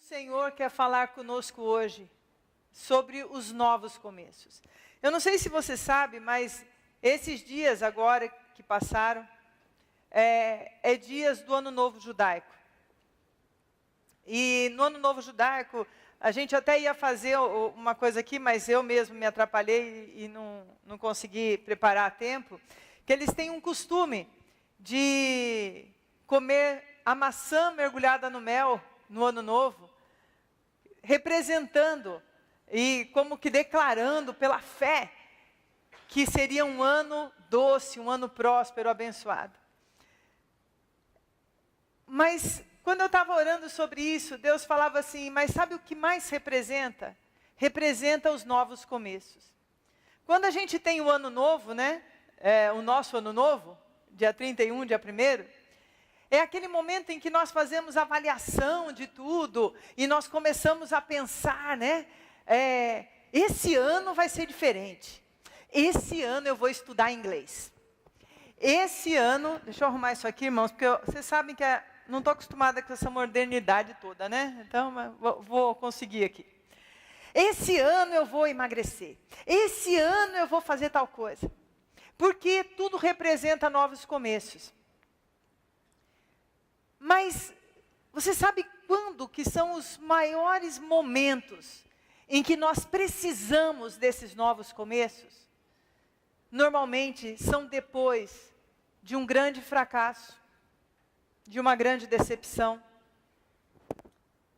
Senhor quer falar conosco hoje sobre os novos começos. Eu não sei se você sabe, mas esses dias agora que passaram, é dias do Ano Novo Judaico. E no Ano Novo Judaico, a gente até ia fazer uma coisa aqui, mas eu mesmo me atrapalhei e não consegui preparar a tempo, que eles têm um costume de comer a maçã mergulhada no mel no Ano Novo, representando e como que declarando pela fé que seria um ano doce, um ano próspero, abençoado. Mas quando eu estava orando sobre isso, Deus falava assim, mas sabe o que mais representa? Representa os novos começos. Quando a gente tem o ano novo, né? O nosso ano novo, dia 31, dia 1º, é aquele momento em que nós fazemos avaliação de tudo e nós começamos a pensar, né? Esse ano vai ser diferente. Esse ano eu vou estudar inglês. Esse ano, deixa eu arrumar isso aqui, irmãos, porque vocês sabem que não estou acostumada com essa modernidade toda, né? Então, vou conseguir aqui. Esse ano eu vou emagrecer. Esse ano eu vou fazer tal coisa. Porque tudo representa novos começos. Mas você sabe quando que são os maiores momentos em que nós precisamos desses novos começos? Normalmente são depois de um grande fracasso, de uma grande decepção,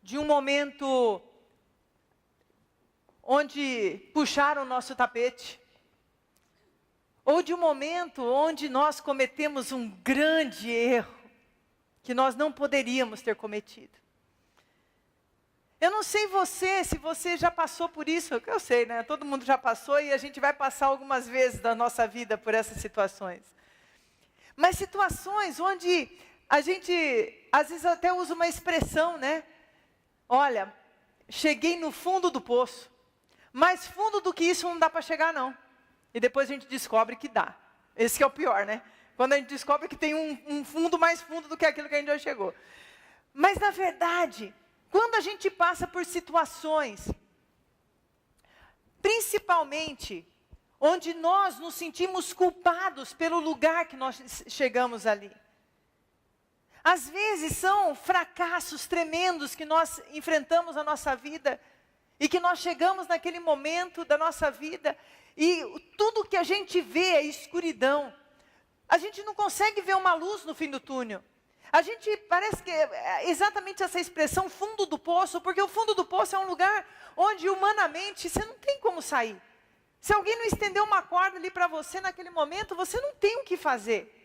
de um momento onde puxaram o nosso tapete, ou de um momento onde nós cometemos um grande erro, que nós não poderíamos ter cometido. Eu não sei se você já passou por isso, eu sei, né? Todo mundo já passou e a gente vai passar algumas vezes da nossa vida por essas situações. Mas situações onde a gente, às vezes até usa uma expressão, né? Olha, cheguei no fundo do poço. Mais fundo do que isso não dá para chegar, não. E depois a gente descobre que dá. Esse que é o pior, né? Quando a gente descobre que tem um fundo mais fundo do que aquilo que a gente já chegou. Mas, na verdade, quando a gente passa por situações, principalmente, onde nós nos sentimos culpados pelo lugar que nós chegamos ali. Às vezes são fracassos tremendos que nós enfrentamos na nossa vida, e que nós chegamos naquele momento da nossa vida, e tudo que a gente vê é escuridão. A gente não consegue ver uma luz no fim do túnel. A gente parece que é exatamente essa expressão, fundo do poço, porque o fundo do poço é um lugar onde humanamente você não tem como sair. Se alguém não estender uma corda ali para você naquele momento, você não tem o que fazer.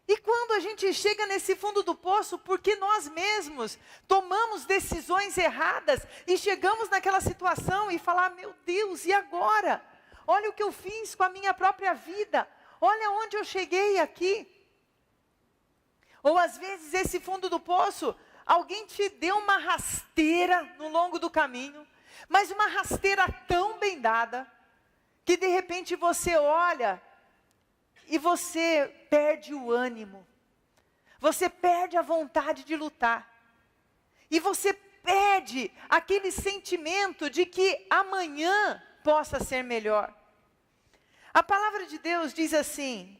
E quando a gente chega nesse fundo do poço, porque nós mesmos tomamos decisões erradas e chegamos naquela situação e falar, meu Deus, e agora? Olha o que eu fiz com a minha própria vida. Olha onde eu cheguei aqui. Ou às vezes esse fundo do poço, alguém te deu uma rasteira no longo do caminho, mas uma rasteira tão bem dada, que de repente você olha e você perde o ânimo. Você perde a vontade de lutar. E você perde aquele sentimento de que amanhã possa ser melhor. A palavra de Deus diz assim,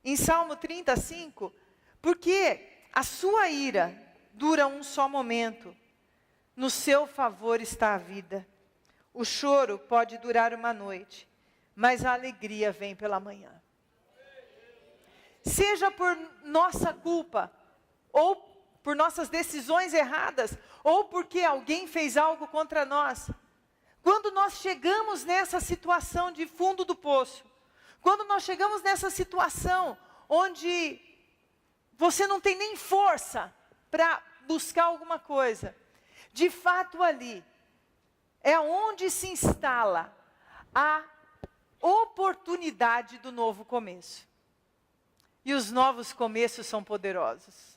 em Salmo 35, porque a sua ira dura um só momento, no seu favor está a vida. O choro pode durar uma noite, mas a alegria vem pela manhã. Seja por nossa culpa, ou por nossas decisões erradas, ou porque alguém fez algo contra nós. Quando nós chegamos nessa situação de fundo do poço, quando nós chegamos nessa situação onde você não tem nem força para buscar alguma coisa, de fato ali é onde se instala a oportunidade do novo começo. E os novos começos são poderosos.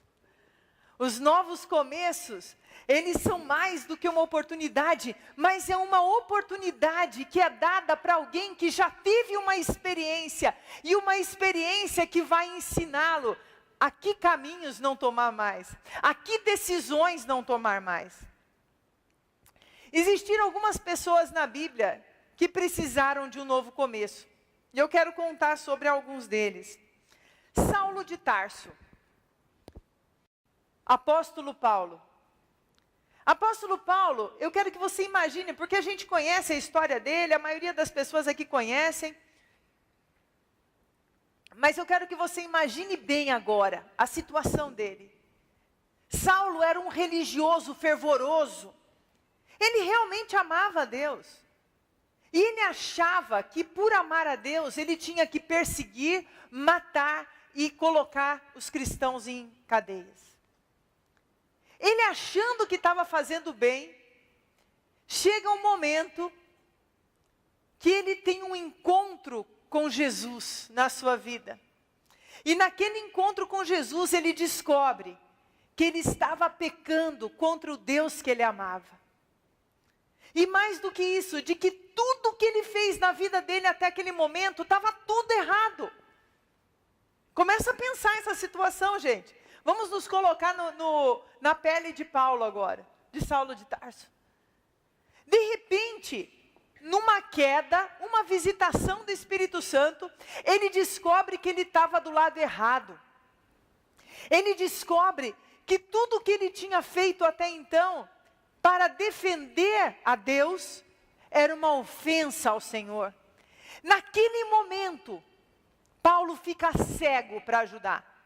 Os novos começos, eles são mais do que uma oportunidade, mas é uma oportunidade que é dada para alguém que já teve uma experiência, e uma experiência que vai ensiná-lo a que caminhos não tomar mais, a que decisões não tomar mais. Existiram algumas pessoas na Bíblia que precisaram de um novo começo. E eu quero contar sobre alguns deles. Saulo de Tarso, apóstolo Paulo. Apóstolo Paulo, eu quero que você imagine, porque a gente conhece a história dele, a maioria das pessoas aqui conhecem. Mas eu quero que você imagine bem agora a situação dele. Saulo era um religioso fervoroso. Ele realmente amava a Deus. E ele achava que por amar a Deus, ele tinha que perseguir, matar e colocar os cristãos em cadeias. Ele achando que estava fazendo bem, chega um momento que ele tem um encontro com Jesus na sua vida. E naquele encontro com Jesus, ele descobre que ele estava pecando contra o Deus que ele amava. E mais do que isso, de que tudo que ele fez na vida dele até aquele momento, estava tudo errado. Começa a pensar essa situação, gente. Vamos nos colocar na pele de Paulo agora, de Saulo de Tarso. De repente, numa queda, uma visitação do Espírito Santo, ele descobre que ele estava do lado errado. Ele descobre que tudo que ele tinha feito até então, para defender a Deus, era uma ofensa ao Senhor. Naquele momento, Paulo fica cego para ajudar.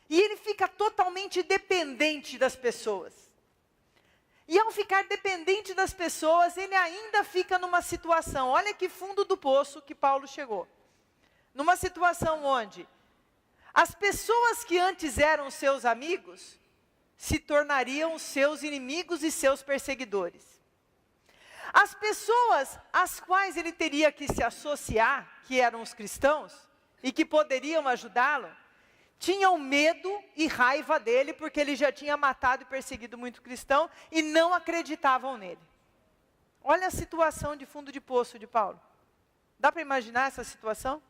E ele fica totalmente dependente das pessoas. E ao ficar dependente das pessoas, ele ainda fica numa situação, olha que fundo do poço que Paulo chegou. Numa situação onde as pessoas que antes eram seus amigos, se tornariam seus inimigos e seus perseguidores. As pessoas às quais ele teria que se associar, que eram os cristãos, e que poderiam ajudá-lo, tinham medo e raiva dele, porque ele já tinha matado e perseguido muito cristão, e não acreditavam nele. Olha a situação de fundo de poço de Paulo. Dá para imaginar essa situação?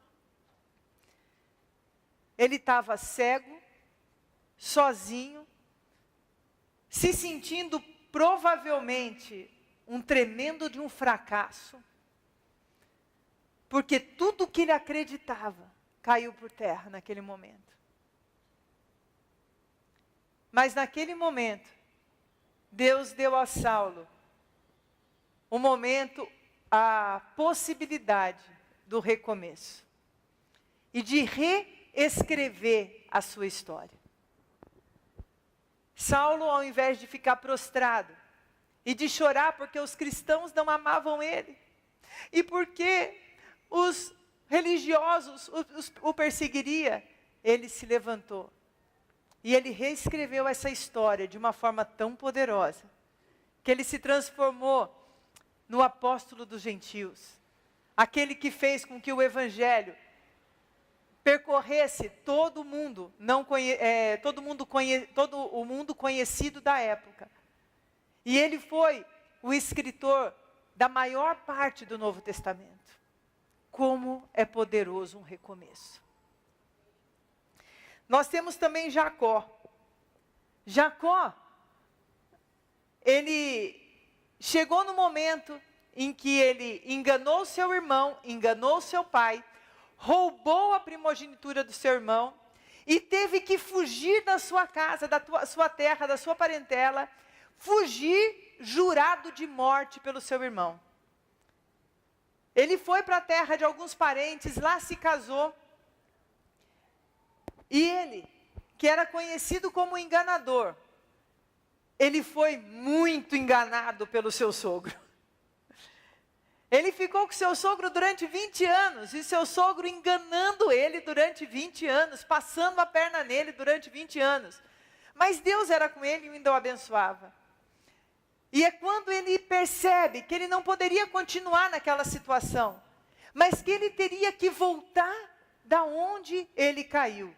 Ele estava cego, sozinho, se sentindo provavelmente um tremendo de um fracasso, porque tudo que ele acreditava caiu por terra naquele momento. Mas naquele momento, Deus deu a Saulo um momento, a possibilidade do recomeço e de reescrever a sua história. Saulo, ao invés de ficar prostrado e de chorar porque os cristãos não amavam ele, e porque os religiosos o perseguiria, ele se levantou. E ele reescreveu essa história de uma forma tão poderosa, que ele se transformou no apóstolo dos gentios. Aquele que fez com que o evangelho percorresse todo o mundo, todo o mundo conhecido da época. E ele foi o escritor da maior parte do Novo Testamento. Como é poderoso um recomeço. Nós temos também Jacó. Jacó, ele chegou no momento em que ele enganou seu irmão, enganou seu pai, roubou a primogenitura do seu irmão e teve que fugir da sua casa, sua terra, da sua parentela, fugir jurado de morte pelo seu irmão. Ele foi para a terra de alguns parentes, lá se casou. E ele, que era conhecido como enganador, ele foi muito enganado pelo seu sogro. Ele ficou com seu sogro durante 20 anos, e seu sogro enganando ele durante 20 anos, passando a perna nele durante 20 anos. Mas Deus era com ele e ainda o abençoava. E é quando ele percebe que ele não poderia continuar naquela situação, mas que ele teria que voltar da onde ele caiu.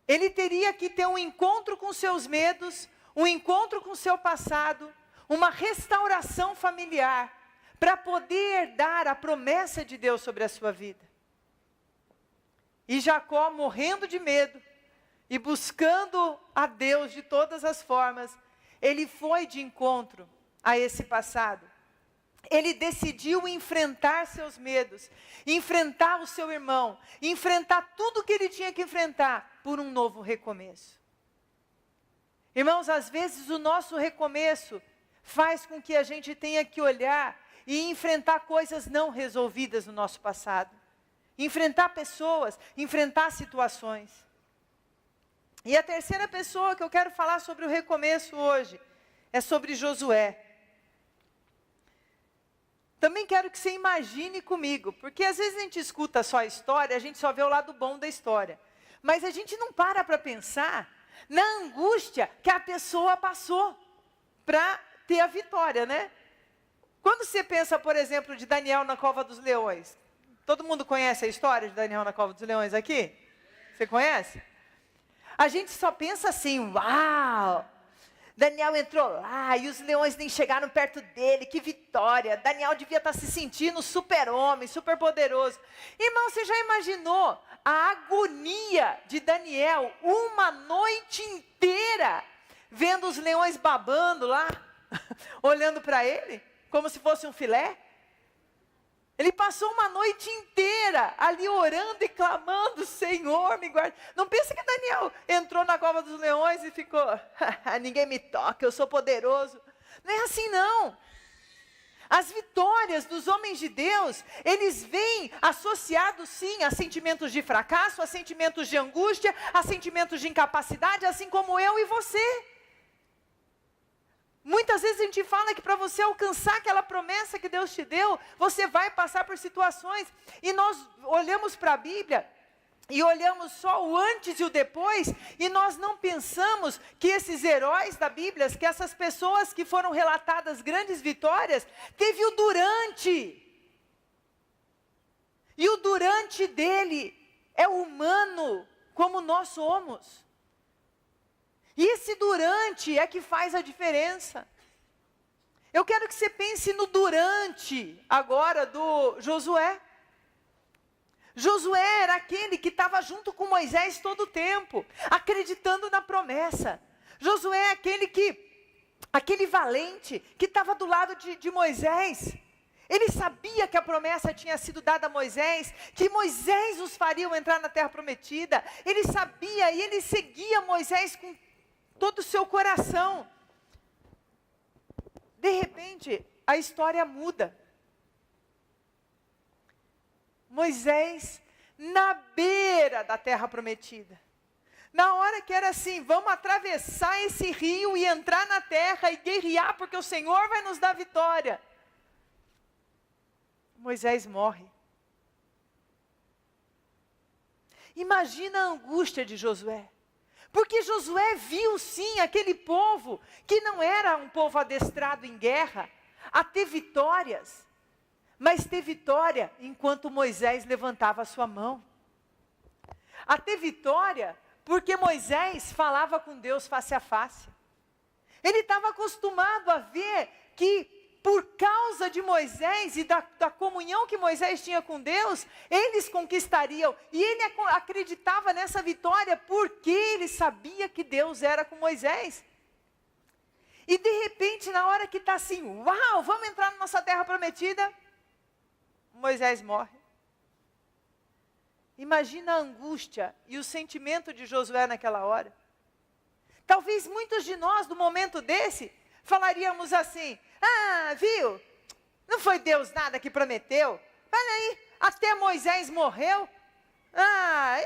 Ele teria que ter um encontro com seus medos, um encontro com seu passado, uma restauração familiar, para poder dar a promessa de Deus sobre a sua vida. E Jacó, morrendo de medo e buscando a Deus de todas as formas, ele foi de encontro a esse passado. Ele decidiu enfrentar seus medos, enfrentar o seu irmão, enfrentar tudo que ele tinha que enfrentar por um novo recomeço. Irmãos, às vezes o nosso recomeço faz com que a gente tenha que olhar e enfrentar coisas não resolvidas no nosso passado. Enfrentar pessoas, enfrentar situações. E a terceira pessoa que eu quero falar sobre o recomeço hoje é sobre Josué. Também quero que você imagine comigo, porque às vezes a gente escuta só a história, a gente só vê o lado bom da história. Mas a gente não para pensar na angústia que a pessoa passou para ter a vitória, né? Quando você pensa, por exemplo, de Daniel na cova dos leões, todo mundo conhece a história de Daniel na cova dos leões aqui? Você conhece? A gente só pensa assim, uau! Daniel entrou lá e os leões nem chegaram perto dele, que vitória! Daniel devia estar se sentindo super-homem, super-poderoso. Irmão, você já imaginou a agonia de Daniel uma noite inteira, vendo os leões babando lá, olhando para ele, como se fosse um filé? Ele passou uma noite inteira ali orando e clamando, Senhor, me guarda. Não pensa que Daniel entrou na cova dos leões e ficou, ninguém me toca, eu sou poderoso. Não é assim não. As vitórias dos homens de Deus, eles vêm associados sim a sentimentos de fracasso, a sentimentos de angústia, a sentimentos de incapacidade, assim como eu e você. Muitas vezes a gente fala que para você alcançar aquela promessa que Deus te deu, você vai passar por situações. E nós olhamos para a Bíblia e olhamos só o antes e o depois, e nós não pensamos que esses heróis da Bíblia, que essas pessoas que foram relatadas grandes vitórias, teve o durante. E o durante dele é humano, como nós somos. E esse durante é que faz a diferença. Eu quero que você pense no durante agora do Josué. Josué era aquele que estava junto com Moisés todo o tempo, acreditando na promessa. Josué é aquele valente que estava do lado de Moisés. Ele sabia que a promessa tinha sido dada a Moisés, que Moisés os faria entrar na terra prometida. Ele sabia e ele seguia Moisés com todo o seu coração. De repente, a história muda. Moisés, na beira da terra prometida. Na hora que era assim, vamos atravessar esse rio e entrar na terra e guerrear, porque o Senhor vai nos dar vitória. Moisés morre. Imagina a angústia de Josué. Porque Josué viu sim aquele povo que não era um povo adestrado em guerra, a ter vitórias, mas ter vitória enquanto Moisés levantava a sua mão. A ter vitória porque Moisés falava com Deus face a face. Ele estava acostumado a ver que por causa de Moisés e da comunhão que Moisés tinha com Deus, eles conquistariam. E ele acreditava nessa vitória porque ele sabia que Deus era com Moisés. E de repente, na hora que está assim, uau, vamos entrar na nossa terra prometida, Moisés morre. Imagina a angústia e o sentimento de Josué naquela hora. Talvez muitos de nós, no momento desse, falaríamos assim, viu? Não foi Deus nada que prometeu? Olha aí, até Moisés morreu.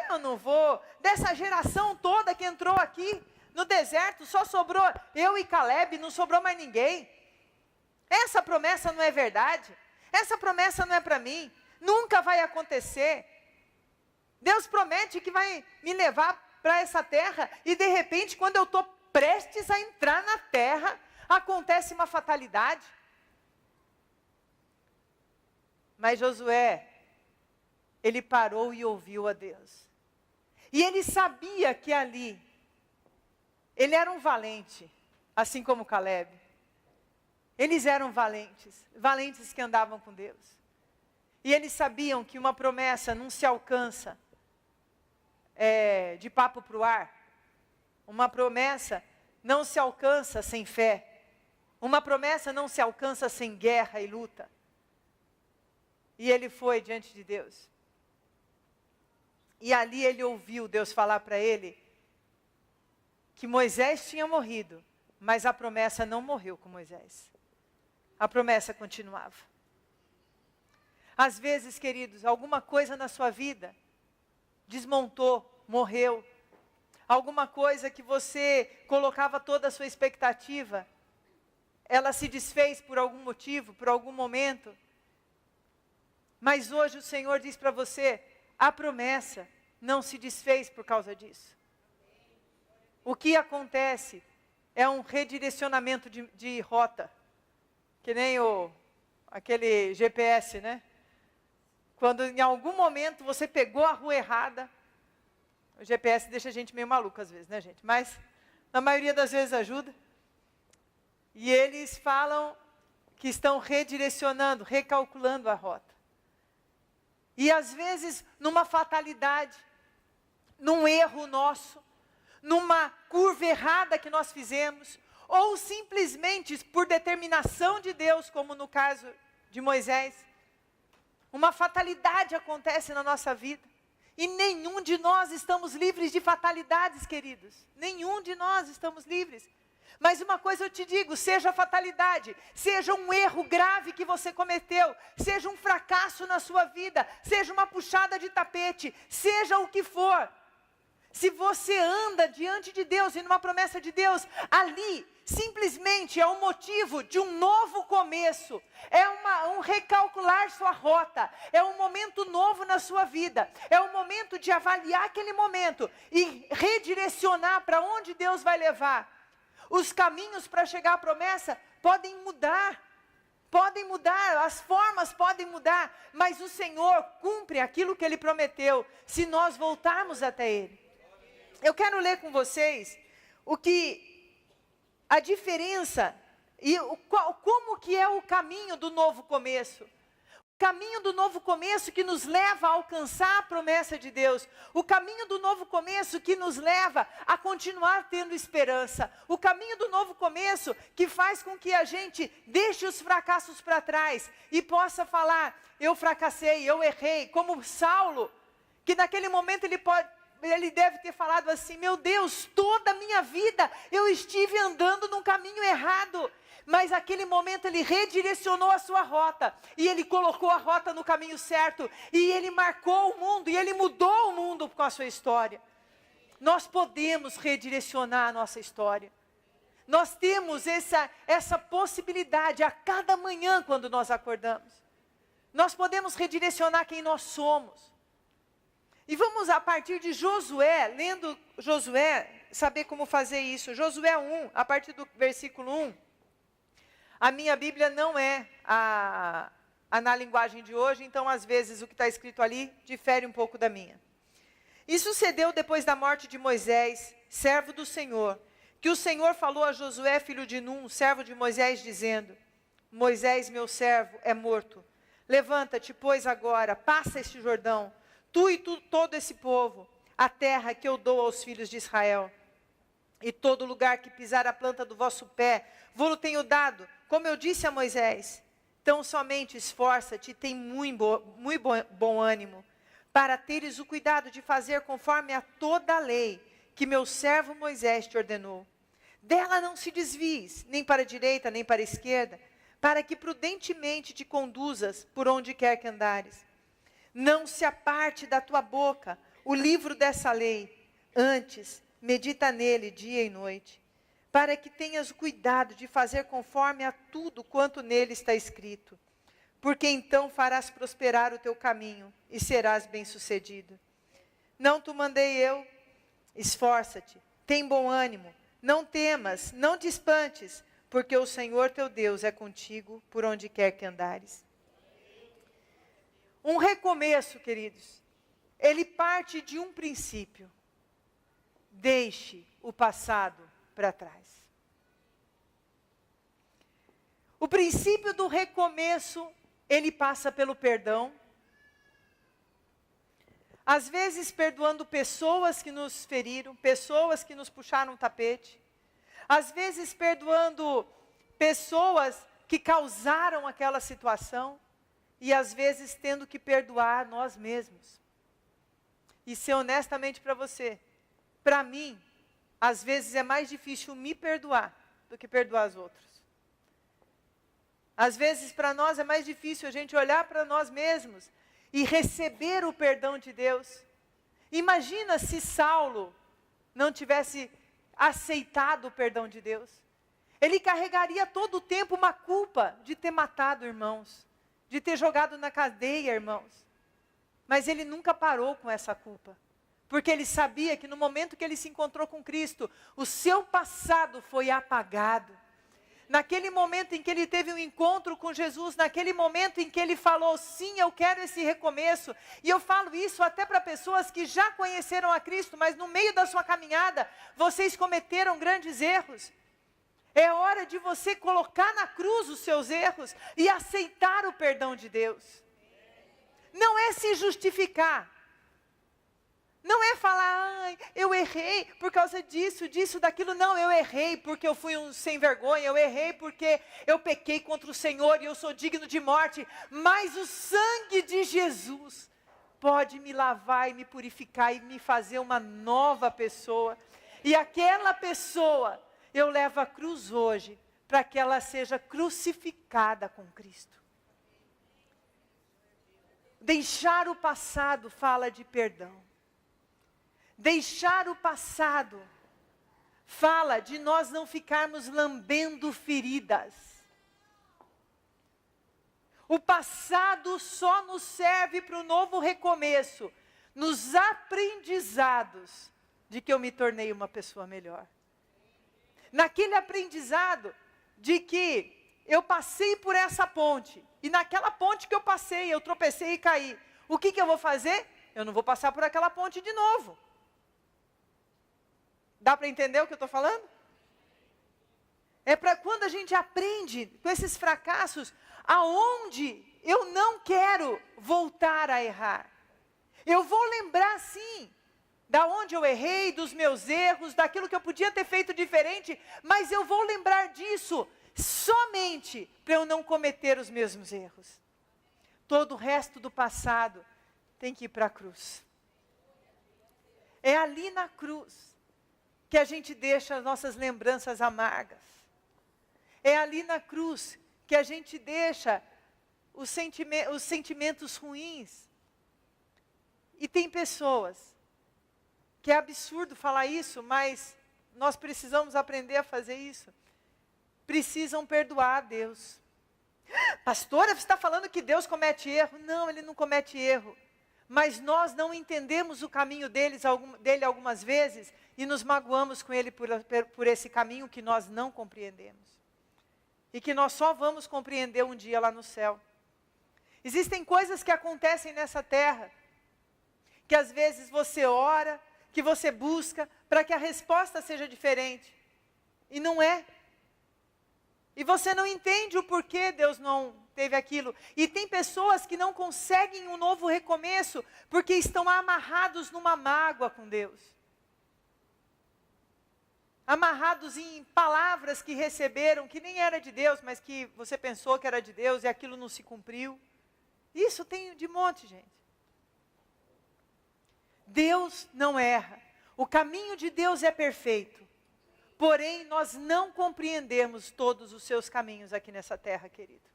Eu não vou. Dessa geração toda que entrou aqui no deserto, só sobrou eu e Caleb, não sobrou mais ninguém. Essa promessa não é verdade. Essa promessa não é para mim. Nunca vai acontecer. Deus promete que vai me levar para essa terra e de repente, quando eu estou prestes a entrar na terra, acontece uma fatalidade. Mas Josué, ele parou e ouviu a Deus. E ele sabia que ali, ele era um valente, assim como Caleb. Eles eram valentes que andavam com Deus. E eles sabiam que uma promessa não se alcança de papo para o ar. Uma promessa não se alcança sem fé. Uma promessa não se alcança sem guerra e luta. E ele foi diante de Deus. E ali ele ouviu Deus falar para ele que Moisés tinha morrido, mas a promessa não morreu com Moisés. A promessa continuava. Às vezes, queridos, alguma coisa na sua vida desmontou, morreu. Alguma coisa que você colocava toda a sua expectativa, ela se desfez por algum motivo, por algum momento. Mas hoje o Senhor diz para você, a promessa não se desfez por causa disso. O que acontece é um redirecionamento de rota, que nem aquele GPS, né? Quando em algum momento você pegou a rua errada, o GPS deixa a gente meio maluco às vezes, né, gente? Mas na maioria das vezes ajuda. E eles falam que estão redirecionando, recalculando a rota. E às vezes numa fatalidade, num erro nosso, numa curva errada que nós fizemos, ou simplesmente por determinação de Deus, como no caso de Moisés, uma fatalidade acontece na nossa vida. E nenhum de nós estamos livres de fatalidades, queridos. Nenhum de nós estamos livres. Mas uma coisa eu te digo, seja fatalidade, seja um erro grave que você cometeu, seja um fracasso na sua vida, seja uma puxada de tapete, seja o que for. Se você anda diante de Deus e numa promessa de Deus, ali simplesmente é o motivo de um novo começo, é um recalcular sua rota, é um momento novo na sua vida, é o momento de avaliar aquele momento e redirecionar para onde Deus vai levar. Os caminhos para chegar à promessa podem mudar, as formas podem mudar, mas o Senhor cumpre aquilo que Ele prometeu, se nós voltarmos até Ele. Eu quero ler com vocês a diferença e como que é o caminho do novo começo. O caminho do novo começo que nos leva a alcançar a promessa de Deus. O caminho do novo começo que nos leva a continuar tendo esperança. O caminho do novo começo que faz com que a gente deixe os fracassos para trás e possa falar, eu fracassei, eu errei, como Saulo, que naquele momento ele deve ter falado assim, meu Deus, toda a minha vida eu estive andando num caminho errado. Mas naquele momento ele redirecionou a sua rota. E ele colocou a rota no caminho certo. E ele marcou o mundo. E ele mudou o mundo com a sua história. Nós podemos redirecionar a nossa história. Nós temos essa possibilidade a cada manhã quando nós acordamos. Nós podemos redirecionar quem nós somos. E vamos a partir de Josué, lendo Josué, saber como fazer isso. Josué 1, a partir do versículo 1. A minha Bíblia não é na linguagem de hoje, então às vezes o que está escrito ali difere um pouco da minha. E sucedeu depois da morte de Moisés, servo do Senhor, que o Senhor falou a Josué, filho de Num, servo de Moisés, dizendo, Moisés, meu servo, é morto. Levanta-te, pois agora, passa este Jordão, tu e todo esse povo, a terra que eu dou aos filhos de Israel. E todo lugar que pisar a planta do vosso pé, vou-lo tenho dado, como eu disse a Moisés. Então somente esforça-te e tem muito bom ânimo, para teres o cuidado de fazer conforme a toda a lei que meu servo Moisés te ordenou. Dela não se desvies, nem para a direita, nem para a esquerda, para que prudentemente te conduzas por onde quer que andares. Não se aparte da tua boca o livro dessa lei, antes medita nele dia e noite, para que tenhas cuidado de fazer conforme a tudo quanto nele está escrito. Porque então farás prosperar o teu caminho e serás bem-sucedido. Não te mandei eu? Esforça-te, tem bom ânimo, não temas, não te espantes, porque o Senhor teu Deus é contigo por onde quer que andares. Um recomeço, queridos, ele parte de um princípio. Deixe o passado para trás. O princípio do recomeço, ele passa pelo perdão. Às vezes perdoando pessoas que nos feriram, pessoas que nos puxaram o tapete. Às vezes perdoando pessoas que causaram aquela situação. E às vezes tendo que perdoar nós mesmos. E ser honestamente para você, para mim, às vezes é mais difícil me perdoar do que perdoar os outros. Às vezes para nós é mais difícil a gente olhar para nós mesmos e receber o perdão de Deus. Imagina se Saulo não tivesse aceitado o perdão de Deus. Ele carregaria todo o tempo uma culpa de ter matado irmãos, de ter jogado na cadeia irmãos. Mas ele nunca parou com essa culpa. Porque ele sabia que no momento que ele se encontrou com Cristo, o seu passado foi apagado. Naquele momento em que ele teve um encontro com Jesus, naquele momento em que ele falou, sim, eu quero esse recomeço. E eu falo isso até para pessoas que já conheceram a Cristo, mas no meio da sua caminhada, vocês cometeram grandes erros. É hora de você colocar na cruz os seus erros e aceitar o perdão de Deus. Não é se justificar. Não é falar, ai, eu errei por causa disso, disso, daquilo. Não, eu errei porque eu fui um sem vergonha. Eu errei porque eu pequei contra o Senhor e eu sou digno de morte. Mas o sangue de Jesus pode me lavar e me purificar e me fazer uma nova pessoa. E aquela pessoa eu levo à cruz hoje para que ela seja crucificada com Cristo. Deixar o passado fala de perdão. Deixar o passado fala de nós não ficarmos lambendo feridas. O passado só nos serve para o novo recomeço, nos aprendizados de que eu me tornei uma pessoa melhor. Naquele aprendizado de que eu passei por essa ponte, e naquela ponte que eu passei, eu tropecei e caí. O que eu vou fazer? Eu não vou passar por aquela ponte de novo. Dá para entender o que eu estou falando? É para quando a gente aprende com esses fracassos, aonde eu não quero voltar a errar. Eu vou lembrar sim, da onde eu errei, dos meus erros, daquilo que eu podia ter feito diferente, mas eu vou lembrar disso somente para eu não cometer os mesmos erros. Todo o resto do passado tem que ir para a cruz. É ali na cruz que a gente deixa as nossas lembranças amargas. É ali na cruz que a gente deixa os sentimentos ruins. E tem pessoas, que é absurdo falar isso, mas nós precisamos aprender a fazer isso. Precisam perdoar a Deus. Pastora, você está falando que Deus comete erro? Não, Ele não comete erro. Mas nós não entendemos o caminho dele algumas vezes e nos magoamos com Ele por esse caminho que nós não compreendemos. E que nós só vamos compreender um dia lá no céu. Existem coisas que acontecem nessa terra, que às vezes você ora, que você busca, para que a resposta seja diferente. E não é. E você não entende o porquê Deus não teve aquilo. E tem pessoas que não conseguem um novo recomeço, porque estão amarrados numa mágoa com Deus. Amarrados em palavras que receberam, que nem era de Deus, mas que você pensou que era de Deus e aquilo não se cumpriu. Isso tem de monte, gente. Deus não erra. O caminho de Deus é perfeito. Porém, nós não compreendemos todos os seus caminhos aqui nessa terra, querido.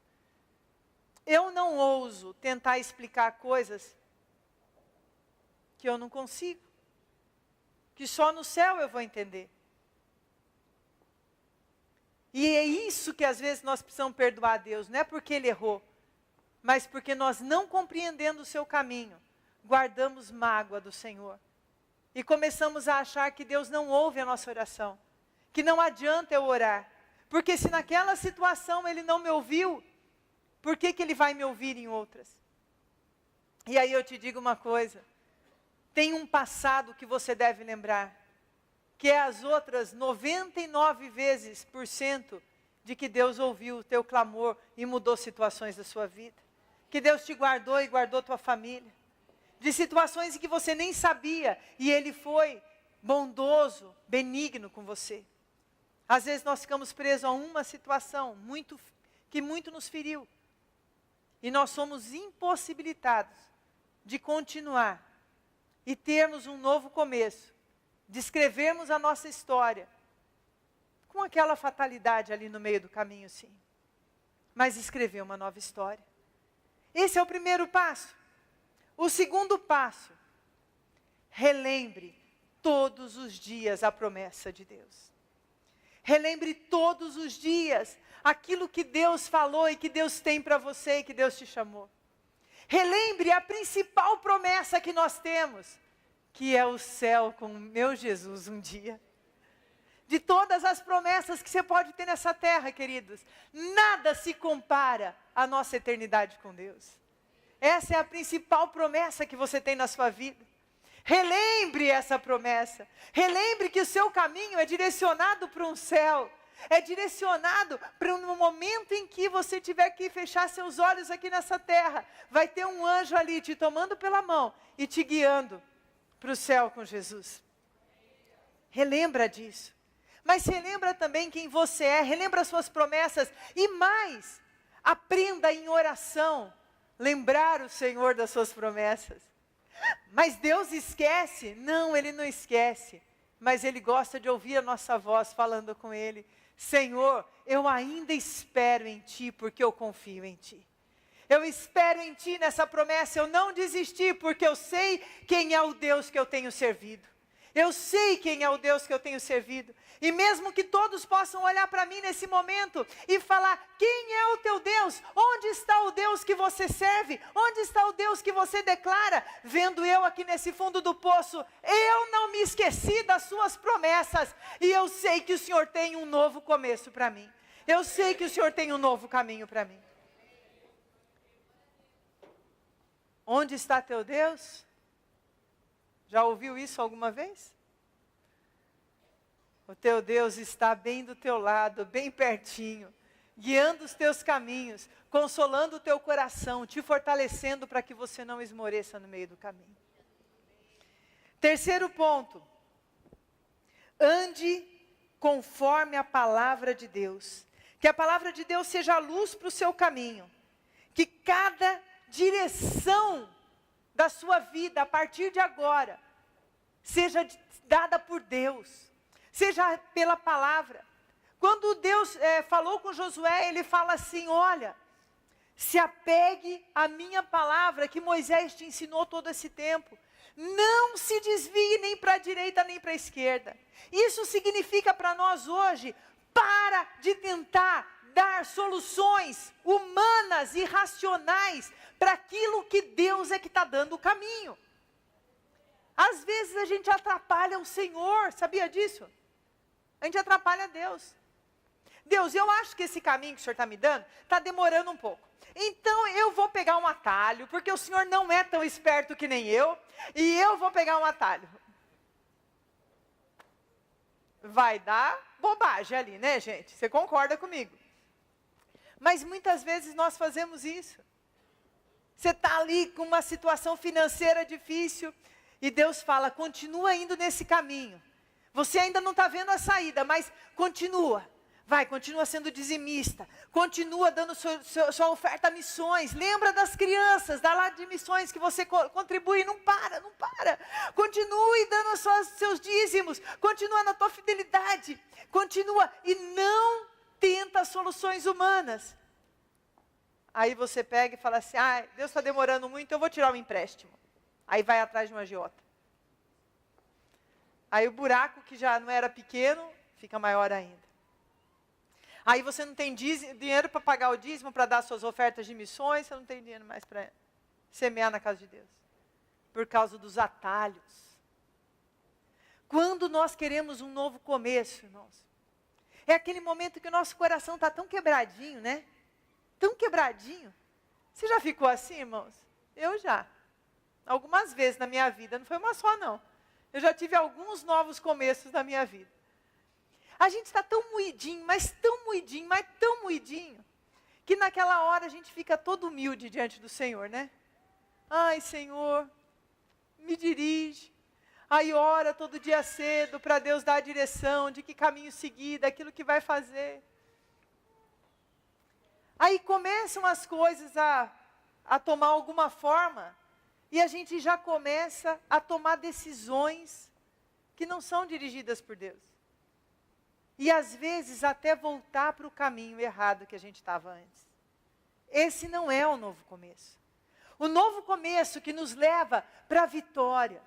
Eu não ouso tentar explicar coisas que eu não consigo. Que só no céu eu vou entender. E é isso que às vezes nós precisamos perdoar a Deus. Não é porque Ele errou, mas porque nós não compreendendo o seu caminho, guardamos mágoa do Senhor. E começamos a achar que Deus não ouve a nossa oração. Que não adianta eu orar. Porque se naquela situação Ele não me ouviu, por que Ele vai me ouvir em outras? E aí eu te digo uma coisa. Tem um passado que você deve lembrar. Que é as outras 99% de que Deus ouviu o teu clamor e mudou situações da sua vida. Que Deus te guardou e guardou tua família. de situações em que você nem sabia, e Ele foi bondoso, benigno com você. Às vezes nós ficamos presos a uma situação que muito nos feriu, e nós somos impossibilitados de continuar e termos um novo começo, de escrevermos a nossa história, com aquela fatalidade ali no meio do caminho, sim. Mas escrever uma nova história. Esse é o primeiro passo. O segundo passo, relembre todos os dias a promessa de Deus. Relembre todos os dias aquilo que Deus falou e que Deus tem para você e que Deus te chamou. Relembre a principal promessa que nós temos, que é o céu com o meu Jesus um dia. De todas as promessas que você pode ter nessa terra, queridos, nada se compara à nossa eternidade com Deus. Essa é a principal promessa que você tem na sua vida. Relembre essa promessa. Relembre que o seu caminho é direcionado para um céu. É direcionado para um momento em que você tiver que fechar seus olhos aqui nessa terra. Vai ter um anjo ali te tomando pela mão e te guiando para o céu com Jesus. Relembra disso. Mas relembra também quem você é. Relembra as suas promessas. E mais, aprenda em oração lembrar o Senhor das suas promessas. Mas Deus esquece? Não, Ele não esquece. Mas Ele gosta de ouvir a nossa voz falando com Ele. Senhor, eu ainda espero em Ti, porque eu confio em Ti. Eu espero em Ti nessa promessa, eu não desisti, porque eu sei quem é o Deus que eu tenho servido. Eu sei quem é o Deus que eu tenho servido. E mesmo que todos possam olhar para mim nesse momento e falar, quem é o teu Deus? Onde está o Deus que você serve? Onde está o Deus que você declara? Vendo eu aqui nesse fundo do poço, eu não me esqueci das suas promessas. E eu sei que o Senhor tem um novo começo para mim. Eu sei que o Senhor tem um novo caminho para mim. Onde está teu Deus? Já ouviu isso alguma vez? O teu Deus está bem do teu lado, bem pertinho, guiando os teus caminhos, consolando o teu coração, te fortalecendo para que você não esmoreça no meio do caminho. Terceiro ponto, ande conforme a palavra de Deus. Que a palavra de Deus seja a luz para o seu caminho. Que cada direção da sua vida, a partir de agora, seja dada por Deus, seja pela palavra. Quando Deus falou com Josué, Ele fala assim, olha, se apegue à minha palavra, que Moisés te ensinou todo esse tempo. Não se desvie nem para a direita, nem para a esquerda. Isso significa para nós hoje, para de tentar dar soluções humanas e racionais para aquilo que Deus é que está dando o caminho. Às vezes a gente atrapalha o Senhor, sabia disso? A gente atrapalha Deus. Deus, eu acho que esse caminho que o Senhor está me dando, está demorando um pouco. Então eu vou pegar um atalho, porque o Senhor não é tão esperto que nem eu, e eu vou pegar um atalho. Vai dar bobagem ali, né, gente? Você concorda comigo? Mas muitas vezes nós fazemos isso. Você está ali com uma situação financeira difícil, e Deus fala, continua indo nesse caminho. Você ainda não está vendo a saída, mas continua. Vai, continua sendo dizimista. Continua dando sua oferta a missões. Lembra das crianças, da lá de missões que você contribui. Não para, não para. Continue dando seus dízimos. Continua na tua fidelidade. Continua e não tenta soluções humanas. Aí você pega e fala assim, Deus está demorando muito, eu vou tirar um empréstimo. Aí vai atrás de um agiota. Aí o buraco, que já não era pequeno, fica maior ainda. Aí você não tem dinheiro para pagar o dízimo, para dar suas ofertas de missões, você não tem dinheiro mais para semear na casa de Deus. Por causa dos atalhos. Quando nós queremos um novo começo, irmãos, é aquele momento que o nosso coração está tão quebradinho, né? Tão quebradinho. Você já ficou assim, irmãos? Eu já. Algumas vezes na minha vida, não foi uma só não. Eu já tive alguns novos começos na minha vida. A gente está tão moidinho, mas tão moidinho, que naquela hora a gente fica todo humilde diante do Senhor, né? Ai, Senhor, me dirige. Aí ora todo dia cedo para Deus dar a direção, de que caminho seguir, daquilo que vai fazer. Aí começam as coisas a tomar alguma forma, e a gente já começa a tomar decisões que não são dirigidas por Deus. E às vezes até voltar para o caminho errado que a gente estava antes. Esse não é o novo começo. O novo começo que nos leva para a vitória.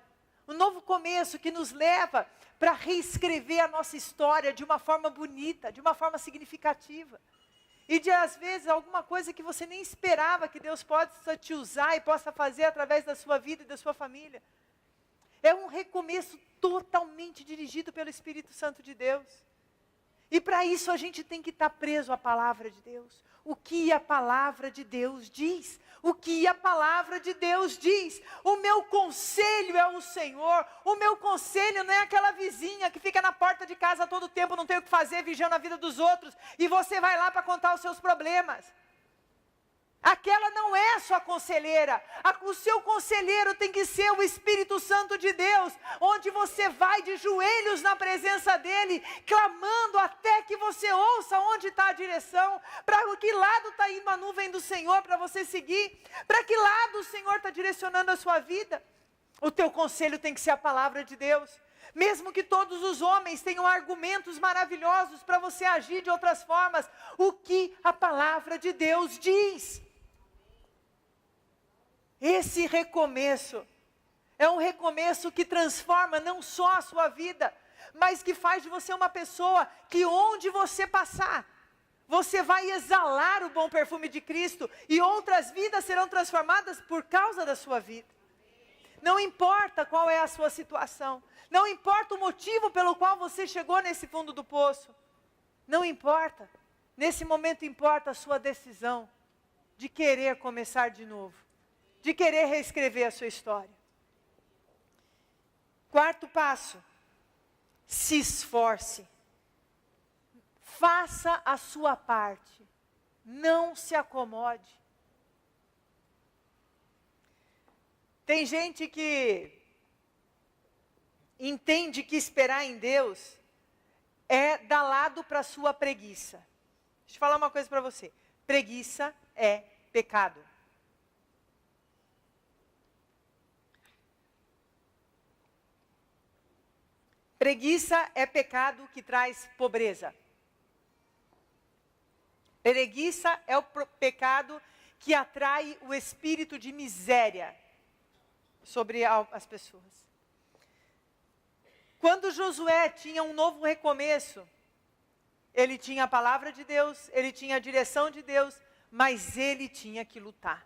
O novo começo que nos leva para reescrever a nossa história de uma forma bonita, de uma forma significativa. E de, às vezes, alguma coisa que você nem esperava que Deus possa te usar e possa fazer através da sua vida e da sua família. É um recomeço totalmente dirigido pelo Espírito Santo de Deus. E para isso a gente tem que estar preso à palavra de Deus. O que a palavra de Deus diz? O que a palavra de Deus diz? O meu conselho é o Senhor. O meu conselho não é aquela vizinha que fica na porta de casa todo tempo, não tem o que fazer, vigiando a vida dos outros. E você vai lá para contar os seus problemas. Aquela não é a sua conselheira. O seu conselheiro tem que ser o Espírito Santo de Deus, onde você vai de joelhos na presença dEle, clamando até que você ouça onde está a direção, para que lado está indo a nuvem do Senhor para você seguir, para que lado o Senhor está direcionando a sua vida. O teu conselho tem que ser a palavra de Deus. Mesmo que todos os homens tenham argumentos maravilhosos para você agir de outras formas, o que a palavra de Deus diz? Esse recomeço é um recomeço que transforma não só a sua vida, mas que faz de você uma pessoa que onde você passar, você vai exalar o bom perfume de Cristo e outras vidas serão transformadas por causa da sua vida. Não importa qual é a sua situação, não importa o motivo pelo qual você chegou nesse fundo do poço, não importa, nesse momento importa a sua decisão de querer começar de novo. De querer reescrever a sua história. Quarto passo, se esforce. Faça a sua parte. Não se acomode. Tem gente que entende que esperar em Deus é dar lado para a sua preguiça. Deixa eu falar uma coisa para você. Preguiça é pecado. Preguiça é pecado que traz pobreza. Preguiça é o pecado que atrai o espírito de miséria sobre as pessoas. Quando Josué tinha um novo recomeço, ele tinha a palavra de Deus, ele tinha a direção de Deus, mas ele tinha que lutar.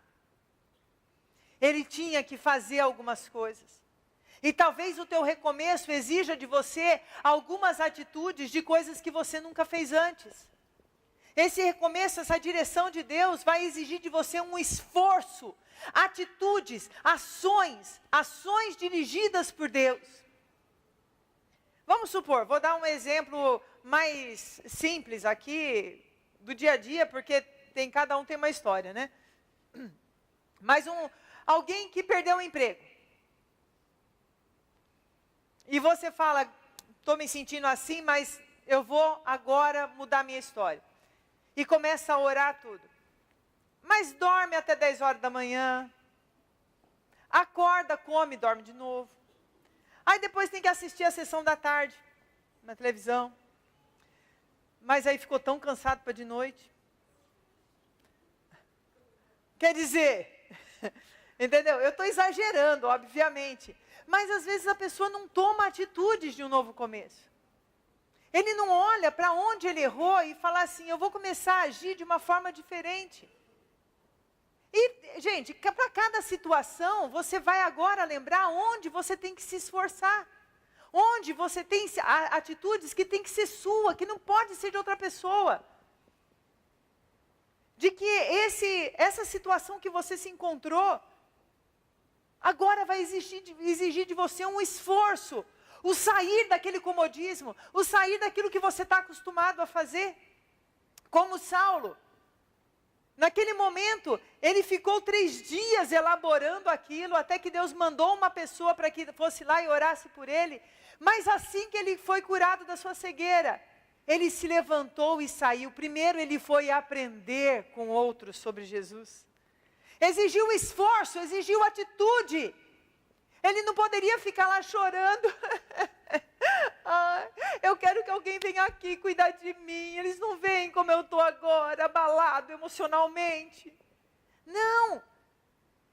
Ele tinha que fazer algumas coisas. E talvez o teu recomeço exija de você algumas atitudes de coisas que você nunca fez antes. Esse recomeço, essa direção de Deus vai exigir de você um esforço, atitudes, ações dirigidas por Deus. Vamos supor, vou dar um exemplo mais simples aqui, do dia a dia, porque cada um tem uma história, né? Mas alguém que perdeu o emprego. E você fala, estou me sentindo assim, mas eu vou agora mudar minha história. E começa a orar tudo. Mas dorme até 10 horas da manhã. Acorda, come, dorme de novo. Aí depois tem que assistir a sessão da tarde, na televisão. Mas aí ficou tão cansado para de noite. Quer dizer, entendeu? Eu estou exagerando, obviamente. Mas às vezes a pessoa não toma atitudes de um novo começo. Ele não olha para onde ele errou e fala assim, eu vou começar a agir de uma forma diferente. E, gente, para cada situação, você vai agora lembrar onde você tem que se esforçar. Onde você tem atitudes que tem que ser sua, que não pode ser de outra pessoa. De que essa situação que você se encontrou, agora vai exigir de você um esforço, o sair daquele comodismo, o sair daquilo que você está acostumado a fazer. Como Saulo. Naquele momento, ele ficou 3 dias elaborando aquilo, até que Deus mandou uma pessoa para que fosse lá e orasse por ele. Mas assim que ele foi curado da sua cegueira, ele se levantou e saiu. Primeiro ele foi aprender com outros sobre Jesus. Exigiu esforço, exigiu atitude. Ele não poderia ficar lá chorando. Eu quero que alguém venha aqui cuidar de mim. Eles não veem como eu estou agora, abalado emocionalmente. Não.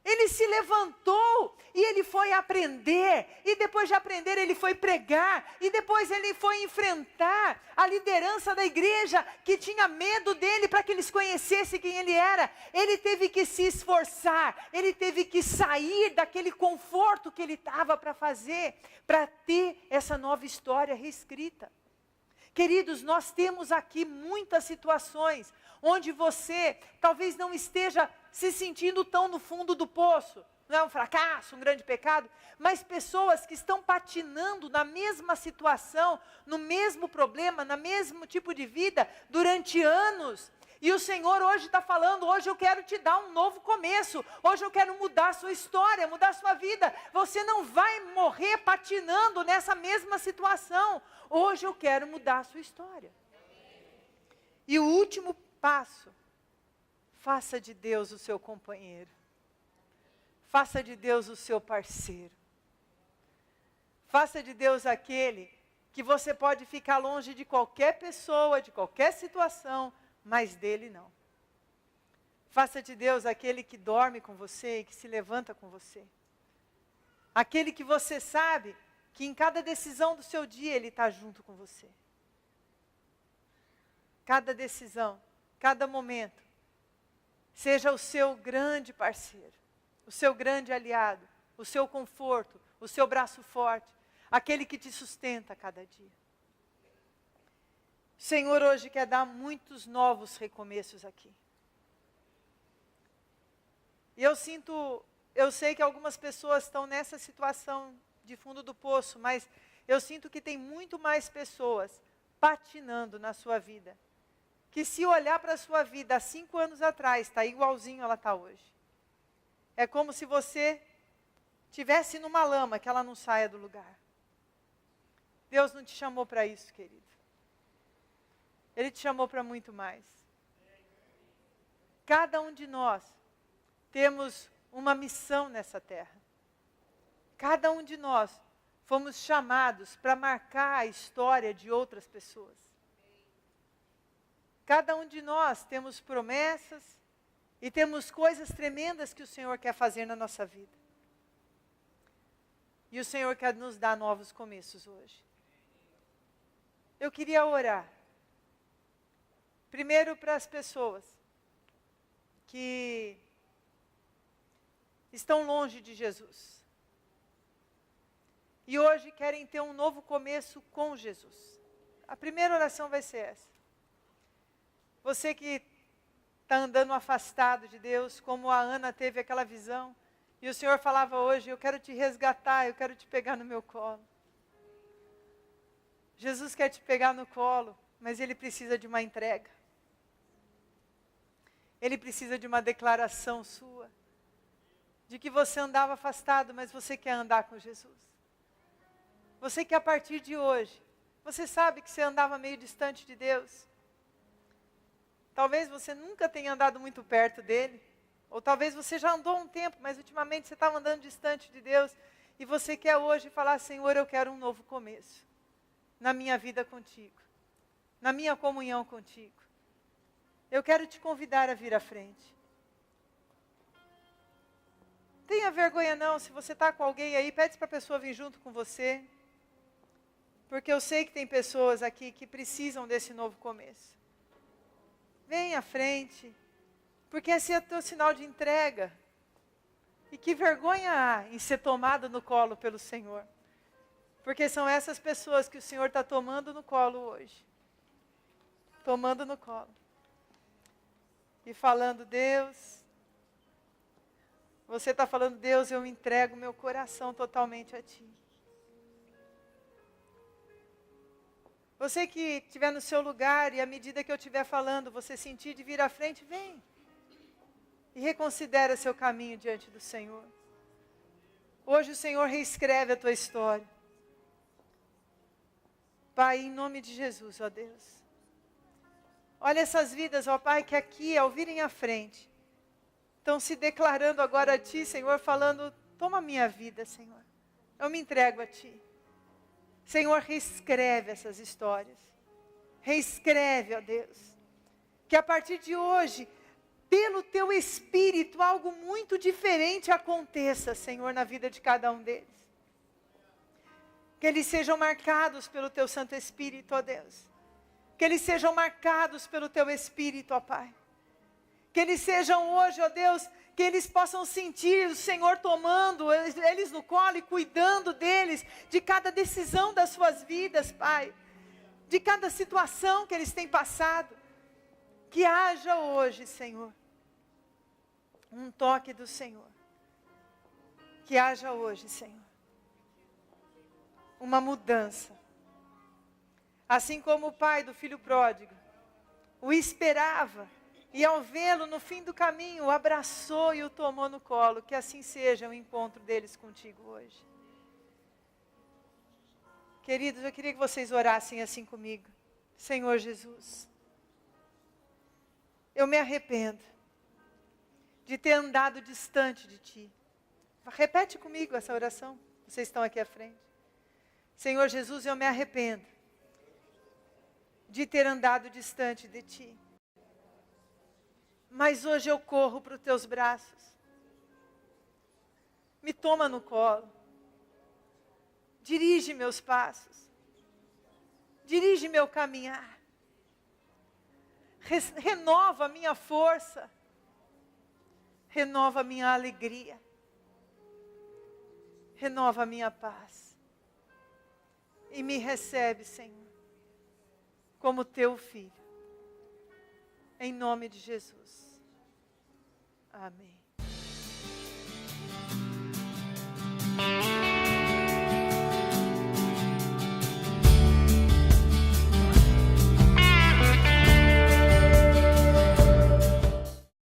Ele se levantou e ele foi aprender. E depois de aprender, ele foi pregar. E depois ele foi enfrentar a liderança da igreja, que tinha medo dele para que eles conhecessem quem ele era. Ele teve que se esforçar. Ele teve que sair daquele conforto que ele estava para fazer, para ter essa nova história reescrita. Queridos, nós temos aqui muitas situações onde você talvez não esteja se sentindo tão no fundo do poço. Não é um fracasso, um grande pecado, mas pessoas que estão patinando na mesma situação, no mesmo problema, no mesmo tipo de vida, durante anos. E o Senhor hoje está falando, hoje eu quero te dar um novo começo, hoje eu quero mudar a sua história, mudar a sua vida. Você não vai morrer patinando nessa mesma situação. Hoje eu quero mudar a sua história. E o último passo, faça de Deus o seu companheiro. Faça de Deus o seu parceiro. Faça de Deus aquele que você pode ficar longe de qualquer pessoa, de qualquer situação, mas dele não. Faça de Deus aquele que dorme com você e que se levanta com você. Aquele que você sabe que em cada decisão do seu dia ele está junto com você. Cada decisão, cada momento, seja o seu grande parceiro, o seu grande aliado, o seu conforto, o seu braço forte, aquele que te sustenta a cada dia. O Senhor hoje quer dar muitos novos recomeços aqui. E eu sei que algumas pessoas estão nessa situação de fundo do poço, mas eu sinto que tem muito mais pessoas patinando na sua vida. Que se olhar para a sua vida há 5 anos atrás, está igualzinho ela está hoje. É como se você estivesse numa lama que ela não saia do lugar. Deus não te chamou para isso, querido. Ele te chamou para muito mais. Cada um de nós temos uma missão nessa terra. Cada um de nós fomos chamados para marcar a história de outras pessoas. Cada um de nós temos promessas e temos coisas tremendas que o Senhor quer fazer na nossa vida. E o Senhor quer nos dar novos começos hoje. Eu queria orar. Primeiro para as pessoas que estão longe de Jesus. E hoje querem ter um novo começo com Jesus. A primeira oração vai ser essa. Você que está andando afastado de Deus, como a Ana teve aquela visão, e o Senhor falava hoje, eu quero te resgatar, eu quero te pegar no meu colo. Jesus quer te pegar no colo, mas Ele precisa de uma entrega. Ele precisa de uma declaração sua, de que você andava afastado, mas você quer andar com Jesus. Você que a partir de hoje, você sabe que você andava meio distante de Deus. Talvez você nunca tenha andado muito perto dele, ou talvez você já andou um tempo, mas ultimamente você estava andando distante de Deus, e você quer hoje falar, Senhor, eu quero um novo começo, na minha vida contigo, na minha comunhão contigo. Eu quero te convidar a vir à frente. Tenha vergonha não, se você está com alguém aí, pede para a pessoa vir junto com você. Porque eu sei que tem pessoas aqui que precisam desse novo começo. Venha à frente, porque esse é o teu sinal de entrega. E que vergonha há em ser tomado no colo pelo Senhor. Porque são essas pessoas que o Senhor está tomando no colo hoje. Tomando no colo. E falando, Deus, você está falando, Deus, eu entrego meu coração totalmente a Ti. Você que estiver no seu lugar e à medida que eu estiver falando, você sentir de vir à frente, vem. e reconsidera seu caminho diante do Senhor. Hoje o Senhor reescreve a tua história. Pai, em nome de Jesus, ó Deus. Olha essas vidas, ó Pai, que aqui, ao virem à frente, estão se declarando agora a Ti, Senhor, falando, toma minha vida, Senhor. Eu me entrego a Ti. Senhor, reescreve essas histórias. Reescreve, ó Deus. Que a partir de hoje, pelo Teu Espírito, algo muito diferente aconteça, Senhor, na vida de cada um deles. Que eles sejam marcados pelo Teu Santo Espírito, ó Deus. Que eles sejam marcados pelo Teu Espírito, ó Pai. Que eles sejam hoje, ó Deus, que eles possam sentir o Senhor tomando eles no colo e cuidando deles, de cada decisão das suas vidas, Pai. De cada situação que eles têm passado. Que haja hoje, Senhor, um toque do Senhor. Que haja hoje, Senhor, uma mudança. Assim como o pai do filho pródigo o esperava, e ao vê-lo no fim do caminho, o abraçou e o tomou no colo. Que assim seja o encontro deles contigo hoje. Queridos, eu queria que vocês orassem assim comigo. Senhor Jesus, eu me arrependo de ter andado distante de Ti. Repete comigo essa oração. Vocês estão aqui à frente. Senhor Jesus, eu me arrependo de ter andado distante de Ti. Mas hoje eu corro para os Teus braços. Me toma no colo. Dirige meus passos. Dirige meu caminhar. Renova a minha força. Renova a minha alegria. Renova a minha paz. E me recebe, Senhor, como Teu filho. Em nome de Jesus. Amém.